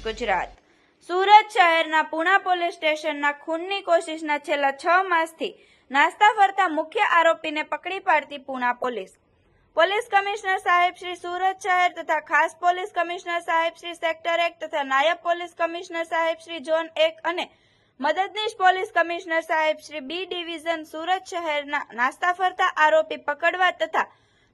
ગુજરાત। સુરત શહેરના પુણા પોલીસ સ્ટેશનના ખૂનની કોશિશના છેલ્લા 6 માસથી નાસ્તા ફરતા મુખ્ય આરોપીને પકડી પાડતી પુણા પોલીસ। પોલીસ કમિશનર સાહેબ શ્રી સુરત શહેર તથા ખાસ પોલીસ કમિશનર સાહેબ શ્રી સેક્ટર 1 તથા નાયબ પોલીસ કમિશનર સાહેબ શ્રી ઝોન 1 અને મદદનીશ પોલીસ કમિશનર સાહેબ શ્રી બી ડિવિઝન સુરત શહેરના નાસ્તા ફરતા આરોપી પકડવા તથા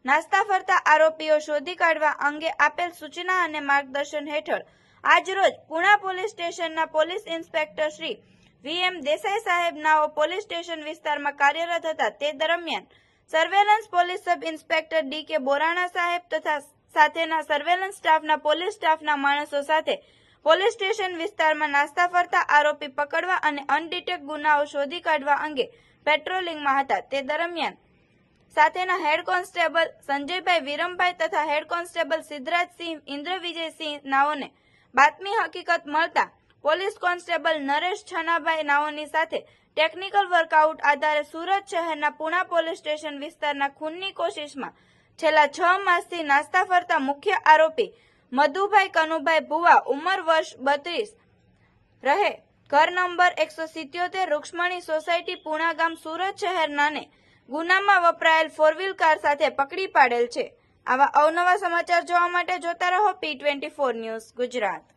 નાસ્તા ફરતા આરોપીઓ શોધી કાઢવા અંગે આપેલ સૂચના અને માર્ગદર્શન હેઠળ આજરોજ પુણા પોલીસ સ્ટેશનના police inspector Shri V M Desai સાહેબ નાઓ પોલીસ સ્ટેશન વિસ્તારમાં કાર્યરત હતા। તે દરમિયાન surveillance police sub inspector D K. Borana સાહેબ તથા સાથેના સર્વેલન્સ સ્ટાફના પોલીસ સ્ટાફના માણસો સાથે પોલીસ સ્ટેશન વિસ્તારમાં નાસ્તા ફરતા આરોપી પકડવા અને અનડિટેક્ટ ગુનાઓ શોધી કાઢવા અંગે પેટ્રોલિંગમાં હતા। તે દરમિયાન સાથેના હેડ કોન્સ્ટેબલ સંજયભાઈ વિરમભાઈ તથા હેડ કોન્સ્ટેબલ સિદ્ધરાજસિંહ ઇન્દ્રવિજયસિંહ નાઓને બાતમી હકીકત મળતા પોલીસ કોન્સ્ટેબલ નરેશ છનાભાઈ નાઓની સાથે ટેકનિકલ વર્કઆઉટ આધારે સુરત શહેરના પુણા પોલીસ સ્ટેશન વિસ્તારના ખૂનની કોશિશમાં છેલ્લા 6 માસથી નાસ્તા ફરતા મુખ્ય આરોપી મધુભાઈ કનુભાઈ ભુવા ઉંમર વર્ષ 32 રહે ઘર નંબર 177 રૂક્ષ્મણી સોસાયટી પુણા ગામ સુરત શહેરનાને ગુનામાં વપરાયેલ 4 કાર સાથે પકડી પાડેલ છે। આવા અવનવા સમાચાર જોવા માટે જોતા રહો P24 ન્યૂઝ ગુજરાત।